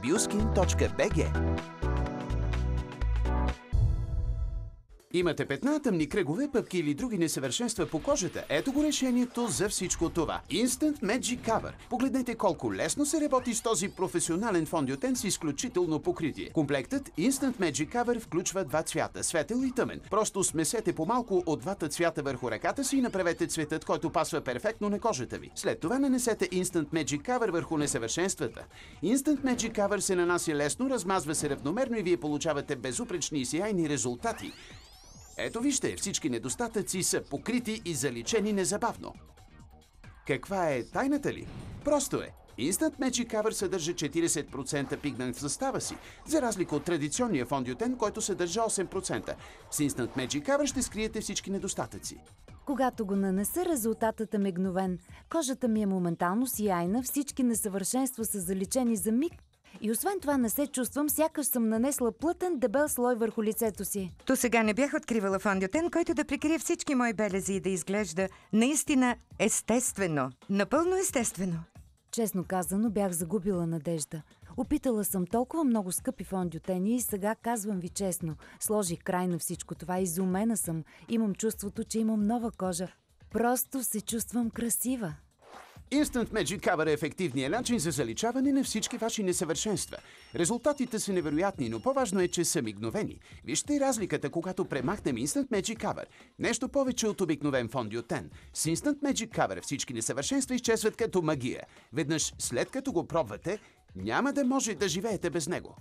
bioskin.bg. Имате петна, тъмни кръгове, пъпки или други несъвършенства по кожата? Ето го решението за всичко това. Instant Magic Cover. Погледнете колко лесно се работи с този професионален фондиотен с изключително покритие. Комплектът Instant Magic Cover включва два цвята – светъл и тъмен. Просто смесете по-малко от двата цвята върху ръката си и направете цветът, който пасва перфектно на кожата ви. След това нанесете Instant Magic Cover върху несъвършенствата. Instant Magic Cover се нанася лесно, размазва се равномерно и вие получавате безупречни и сияйни резултати. Ето вижте, всички недостатъци са покрити и заличени незабавно. Каква е тайната ли? Просто е. Instant Magic Cover съдържа 40% пигмент в състава си, за разлика от традиционния фондиотен, който съдържа 8%. С Instant Magic Cover ще скриете всички недостатъци. Когато го нанеса, резултатът е мигновен. Кожата ми е моментално сияйна, всички несъвършенства са заличени за миг. И освен това не се чувствам, сякаш съм нанесла плътен, дебел слой върху лицето си. То сега не бях откривала фондиотен, който да прикрие всички мои белези и да изглежда наистина естествено. Напълно естествено. Честно казано, бях загубила надежда. Опитала съм толкова много скъпи фондиотени и сега казвам ви честно. Сложих край на всичко това, изумена съм. Имам чувството, че имам нова кожа. Просто се чувствам красива. Instant Magic Cover е ефективният начин за заличаване на всички ваши несъвършенства. Резултатите са невероятни, но по-важно е, че са мигновени. Вижте разликата, когато премахнем Instant Magic Cover. Нещо повече от обикновен фондиотен. С Instant Magic Cover всички несъвършенства изчезват като магия. Веднъж след като го пробвате, няма да може да живеете без него.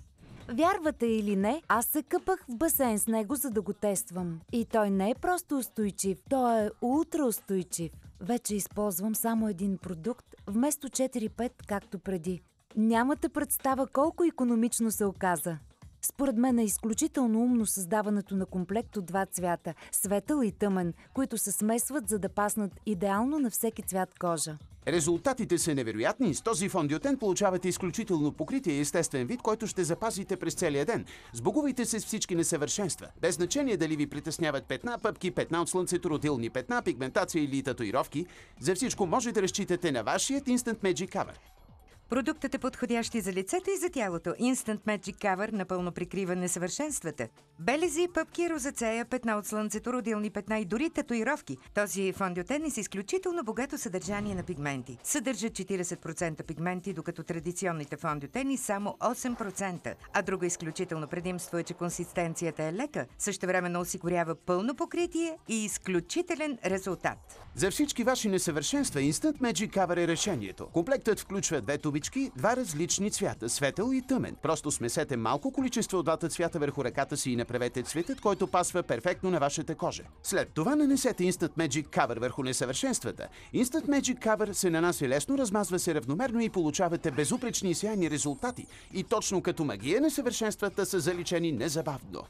Вярвате или не, аз се къпах в басейн с него, за да го тествам. И той не е просто устойчив, той е ултраустойчив. Вече използвам само един продукт, вместо 4-5, както преди. Нямате представа колко икономично се оказа. Според мен е изключително умно създаването на комплект от два цвята – светъл и тъмен, които се смесват, за да паснат идеално на всеки цвят кожа. Резултатите са невероятни. С този фондиотен получавате изключително покритие и естествен вид, който ще запазите през целия ден. Сбогувайте се с всички несъвършенства. Без значение дали ви притесняват петна, пъпки, петна от слънцето, родилни петна, пигментация или татуировки, за всичко може да разчитате на вашият Instant Magic Cover. Продуктът е подходящ и за лицето и за тялото. Instant Magic Cover напълно прикрива несъвършенствата. Белези, пъпки, розацея, петна от слънцето, родилни петна и дори татуировки. Този фондиотен е с изключително богато съдържание на пигменти. Съдържа 40% пигменти, докато традиционните фондиотени само 8%. А друго изключително предимство е, че консистенцията е лека, същевременно осигурява пълно покритие и изключителен резултат. За всички ваши несъвършенства Instant Magic Cover е решението. Комплектът включва две тубички, два различни цвята – светъл и тъмен. Просто смесете малко количество от двата цвята върху ръката си и направете цветът, който пасва перфектно на вашата кожа. След това нанесете Instant Magic Cover върху несъвършенствата. Instant Magic Cover се нанася лесно, размазва се равномерно и получавате безупречни и сияйни резултати. И точно като магия несъвършенствата са заличени незабавно.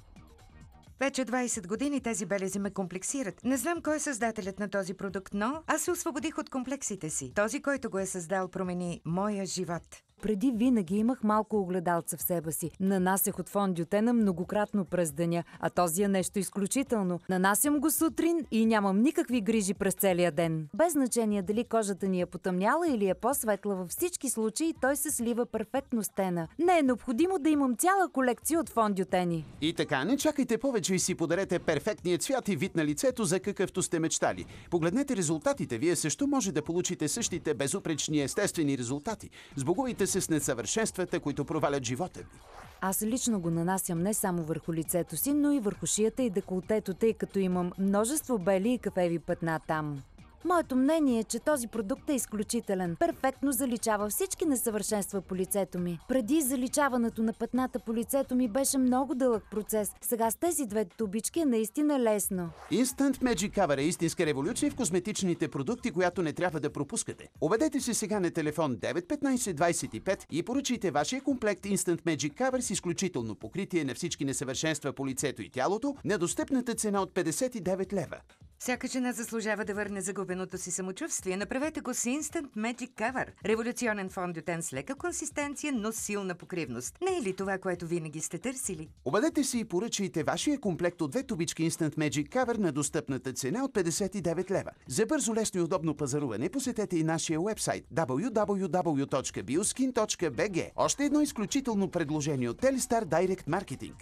Вече 20 години тези белези ме комплексират. Не знам кой е създателят на този продукт, но аз се освободих от комплексите си. Този, който го е създал, промени моя живот. Преди винаги имах малко огледалца в себе си. Нанасях от фондиотена многократно през деня, а този е нещо изключително. Нанасям го сутрин и нямам никакви грижи през целия ден. Без значение дали кожата ни е потъмняла или е по-светла, във всички случаи той се слива перфектно с тена. Не е необходимо да имам цяла колекция от фондиотени. И така, не чакайте повече и си подарете перфектния цвят и вид на лицето, за какъвто сте мечтали. Погледнете резултатите, вие също може да получите същите безупречни естествени резултати. Сбогувайте се с несъвършенствата, които провалят живота ви. Аз лично го нанасям не само върху лицето си, но и върху шията и деколтето, тъй като имам множество бели и кафеви петна там. Моето мнение е, че този продукт е изключителен. Перфектно заличава всички несъвършенства по лицето ми. Преди заличаването на петната по лицето ми беше много дълъг процес. Сега с тези две тубички е наистина лесно. Instant Magic Cover е истинска революция в козметичните продукти, която не трябва да пропускате. Обадете се сега на телефон 915-25 и поръчайте вашия комплект Instant Magic Cover с изключително покритие на всички несъвършенства по лицето и тялото на достъпната цена от 59 лева. Всяка жена заслужава да върне загубеното си самочувствие. Направете го с Instant Magic Cover. Революционен фондютен с лека консистенция, но силна покривност. Не е ли това, което винаги сте търсили? Обадете се и поръчайте вашия комплект от 2 тубички Instant Magic Cover на достъпната цена от 59 лева. За бързо, лесно и удобно пазаруване посетете и нашия уебсайт www.bioskin.bg. Още едно изключително предложение от Telestar Direct Marketing.